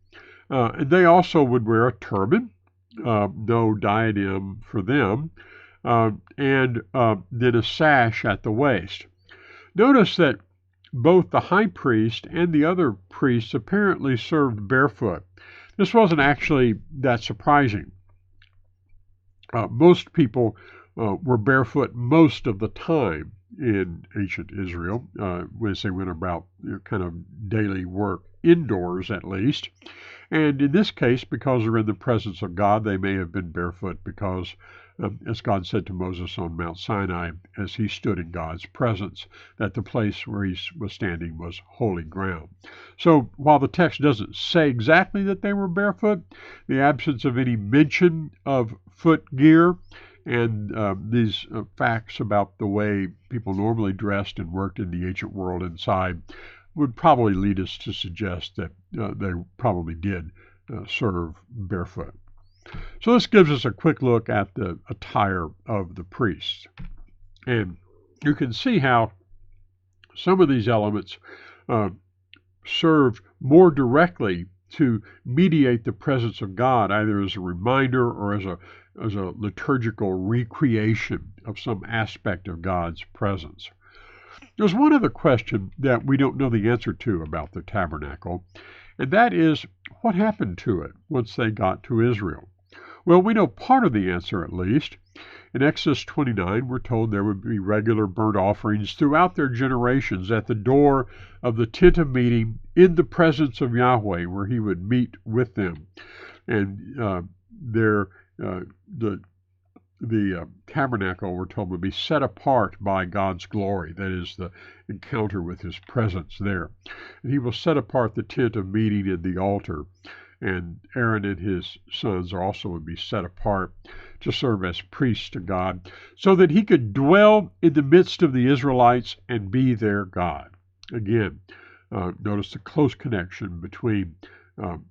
And they also would wear a turban, no diadem for them, and then a sash at the waist. Notice that both the high priest and the other priests apparently served barefoot. This wasn't actually that surprising. Most people were barefoot most of the time in ancient Israel, as they went about kind of daily work indoors at least. And in this case, because they're in the presence of God, they may have been barefoot because, as God said to Moses on Mount Sinai, as he stood in God's presence, that the place where he was standing was holy ground. So while the text doesn't say exactly that they were barefoot, the absence of any mention of foot gear and these facts about the way people normally dressed and worked in the ancient world inside would probably lead us to suggest that they probably did serve barefoot. So this gives us a quick look at the attire of the priests. And you can see how some of these elements serve more directly to mediate the presence of God, either as a reminder or as a liturgical recreation of some aspect of God's presence. There's one other question that we don't know the answer to about the tabernacle, and that is, what happened to it once they got to Israel? Well, we know part of the answer at least. In Exodus 29, we're told there would be regular burnt offerings throughout their generations at the door of the tent of meeting in the presence of Yahweh, where he would meet with them. And the tabernacle, we're told, would be set apart by God's glory. That is, the encounter with his presence there. And he will set apart the tent of meeting and the altar. And Aaron and his sons also would be set apart to serve as priests to God, so that he could dwell in the midst of the Israelites and be their God. Again, notice the close connection between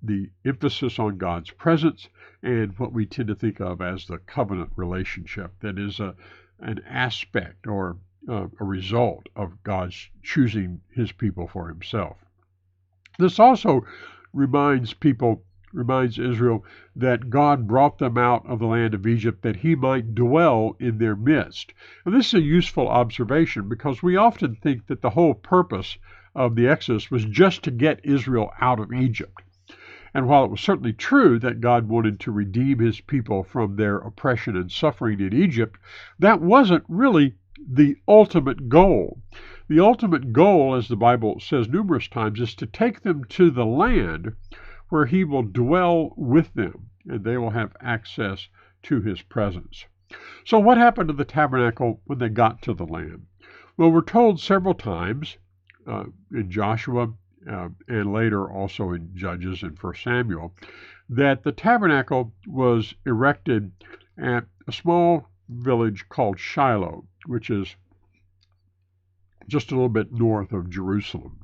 the emphasis on God's presence and what we tend to think of as the covenant relationship. That is an aspect or a result of God's choosing his people for himself. This also reminds Israel that God brought them out of the land of Egypt that he might dwell in their midst. And this is a useful observation because we often think that the whole purpose of the Exodus was just to get Israel out of Egypt. And while it was certainly true that God wanted to redeem his people from their oppression and suffering in Egypt, that wasn't really the ultimate goal. The ultimate goal, as the Bible says numerous times, is to take them to the land where he will dwell with them, and they will have access to his presence. So what happened to the tabernacle when they got to the land? Well, we're told several times in Joshua and later also in Judges and 1 Samuel that the tabernacle was erected at a small village called Shiloh, which is just a little bit north of Jerusalem.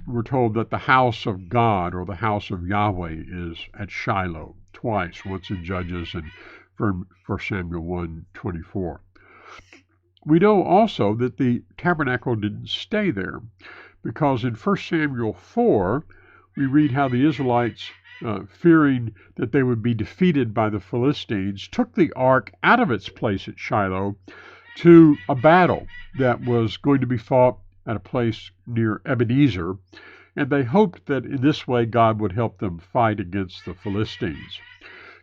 We're told that the house of God or the house of Yahweh is at Shiloh twice, once in Judges and 1 Samuel 1:24. We know also that the tabernacle didn't stay there, because in 1 Samuel 4, we read how the Israelites, fearing that they would be defeated by the Philistines, took the ark out of its place at Shiloh to a battle that was going to be fought at a place near Ebenezer, and they hoped that in this way God would help them fight against the Philistines.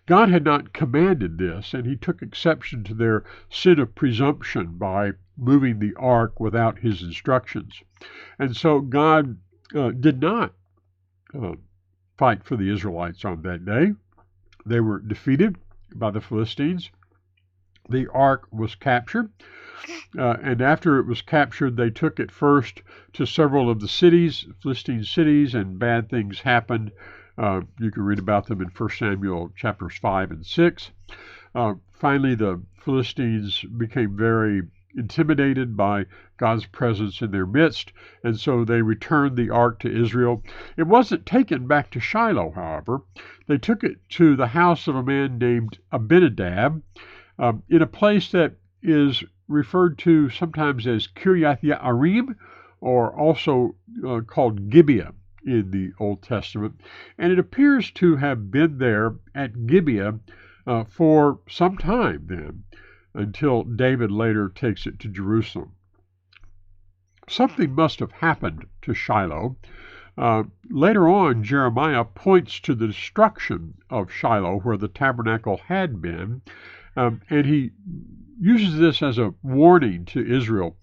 God had not commanded this, and he took exception to their sin of presumption by moving the ark without his instructions. And so God did not fight for the Israelites on that day. They were defeated by the Philistines. The ark was captured, and after it was captured, they took it first to several of the cities, Philistine cities, and bad things happened. You can read about them in 1 Samuel chapters 5 and 6. Finally, the Philistines became very intimidated by God's presence in their midst, and so they returned the ark to Israel. It wasn't taken back to Shiloh, however. They took it to the house of a man named Abinadab, in a place that is referred to sometimes as Kiryat Yearim, or also called Gibeah in the Old Testament. And it appears to have been there at Gibeah for some time then, until David later takes it to Jerusalem. Something must have happened to Shiloh, Later on, Jeremiah points to the destruction of Shiloh, where the tabernacle had been, and he uses this as a warning to Israel.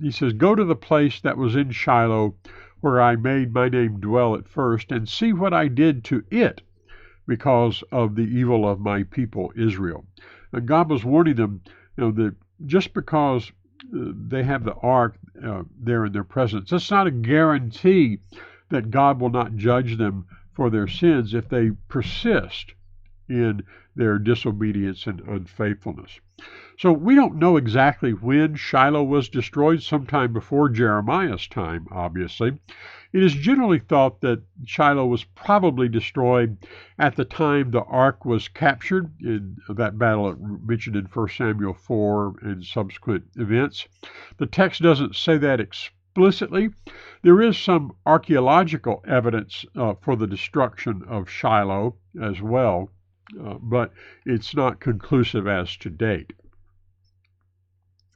He says, "Go to the place that was in Shiloh, where I made my name dwell at first, and see what I did to it because of the evil of my people Israel." And God was warning them, that just because they have the ark there in their presence, that's not a guarantee that God will not judge them for their sins if they persist in their disobedience and unfaithfulness. So we don't know exactly when Shiloh was destroyed, sometime before Jeremiah's time, obviously. It is generally thought that Shiloh was probably destroyed at the time the ark was captured in that battle mentioned in 1 Samuel 4 and subsequent events. The text doesn't say that explicitly. There is some archaeological evidence for the destruction of Shiloh as well, but it's not conclusive as to date.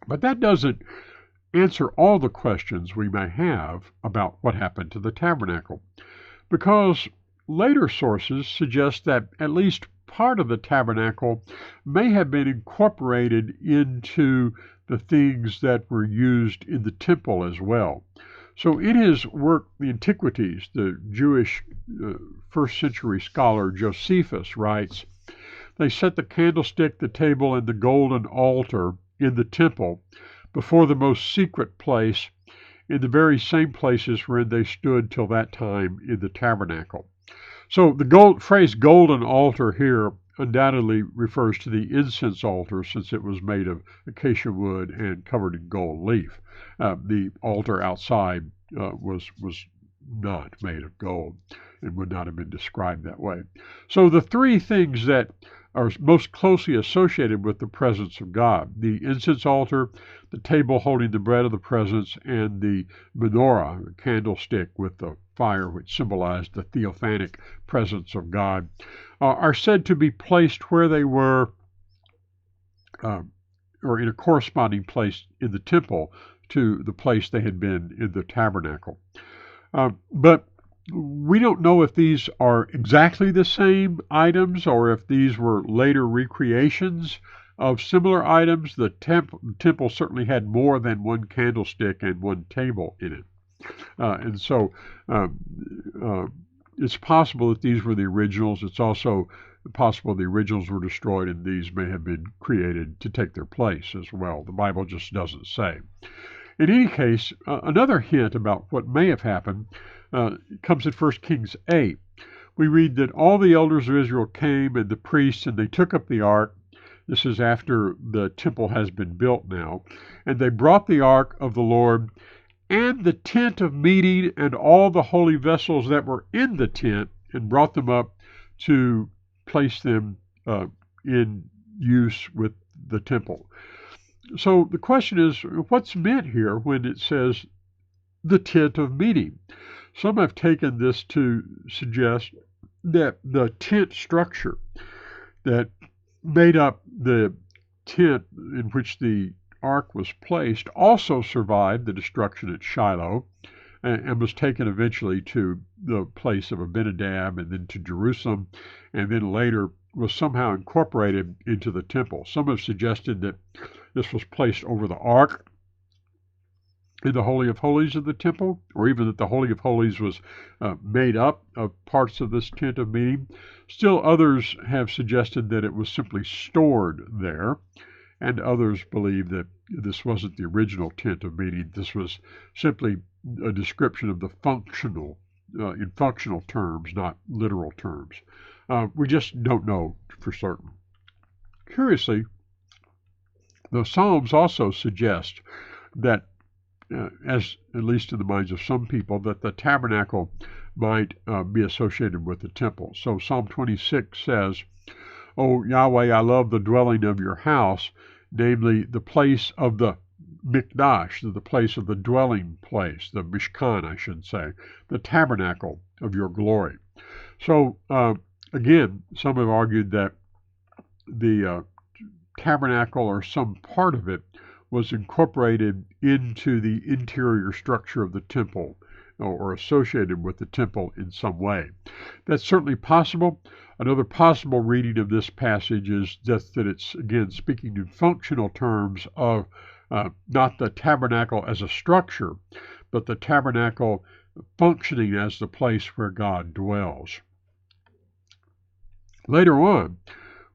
But that doesn't answer all the questions we may have about what happened to the tabernacle, because later sources suggest that at least part of the tabernacle may have been incorporated into the things that were used in the temple as well. So in his work, The Antiquities, the Jewish first century scholar Josephus writes, "They set the candlestick, the table, and the golden altar in the temple before the most secret place, in the very same places wherein they stood till that time in the tabernacle." So the phrase golden altar here undoubtedly refers to the incense altar, since it was made of acacia wood and covered in gold leaf. The altar outside was not made of gold and would not have been described that way. So the three things that are most closely associated with the presence of God: the incense altar, the table holding the bread of the presence, and the menorah, the candlestick with the fire, which symbolized the theophanic presence of God, are said to be placed where they were, or in a corresponding place in the temple to the place they had been in the tabernacle. But we don't know if these are exactly the same items or if these were later recreations of similar items. The temple certainly had more than one candlestick and one table in it. And so it's possible that these were the originals. It's also possible the originals were destroyed and these may have been created to take their place as well. The Bible just doesn't say. In any case, another hint about what may have happened comes in 1 Kings 8. We read that all the elders of Israel came, and the priests, and they took up the ark. This is after the temple has been built now. And they brought the ark of the Lord and the tent of meeting and all the holy vessels that were in the tent, and brought them up to place them in use with the temple. So the question is, what's meant here when it says the tent of meeting? Some have taken this to suggest that the tent structure that made up the tent in which the ark was placed also survived the destruction at Shiloh and was taken eventually to the place of Abinadab and then to Jerusalem, and then later was somehow incorporated into the temple. Some have suggested that this was placed over the ark in the Holy of Holies of the temple, or even that the Holy of Holies was made up of parts of this tent of meeting. Still others have suggested that it was simply stored there, and others believe that this wasn't the original tent of meeting. This was simply a description of the functional, in functional terms, not literal terms. We just don't know for certain. Curiously, the Psalms also suggest that, as at least in the minds of some people, that the tabernacle might be associated with the temple. So Psalm 26 says, "O Yahweh, I love the dwelling of your house," namely the place of the Mikdash, the place of the dwelling place, the Mishkan, I should say, the tabernacle of your glory. So, again, some have argued that the tabernacle, or some part of it, was incorporated into the interior structure of the temple or associated with the temple in some way. That's certainly possible. Another possible reading of this passage is just that it's, again, speaking in functional terms of not the tabernacle as a structure, but the tabernacle functioning as the place where God dwells. Later on,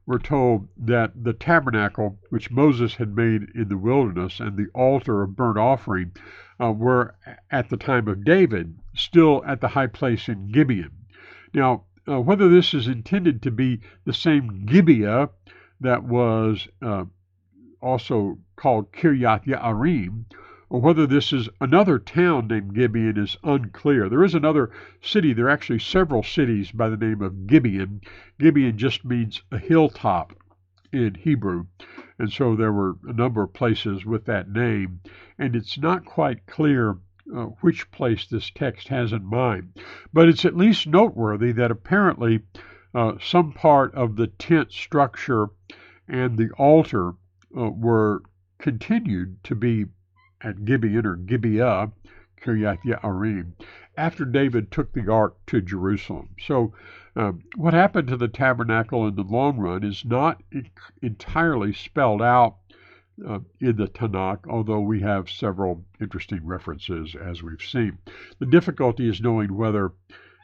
we're told that the tabernacle, which Moses had made in the wilderness, and the altar of burnt offering were, at the time of David, still at the high place in Gibeon. Now, whether this is intended to be the same Gibeah that was also called Kiryat Ye'arim, or whether this is another town named Gibeon is unclear. There is another city. There are actually several cities by the name of Gibeon. Gibeon just means a hilltop in Hebrew, and so there were a number of places with that name, and it's not quite clear which place this text has in mind. But it's at least noteworthy that apparently some part of the tent structure and the altar were continued to be at Gibeon or Gibeah, Kiryat Ye'arim, after David took the ark to Jerusalem. So what happened to the tabernacle in the long run is not entirely spelled out in the Tanak, although we have several interesting references, as we've seen. The difficulty is knowing whether,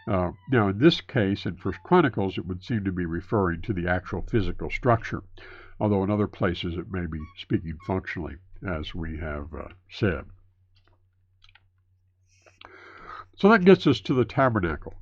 now in this case, in 1 Chronicles, it would seem to be referring to the actual physical structure, although in other places it may be speaking functionally, as we have said. So that gets us to the tabernacle.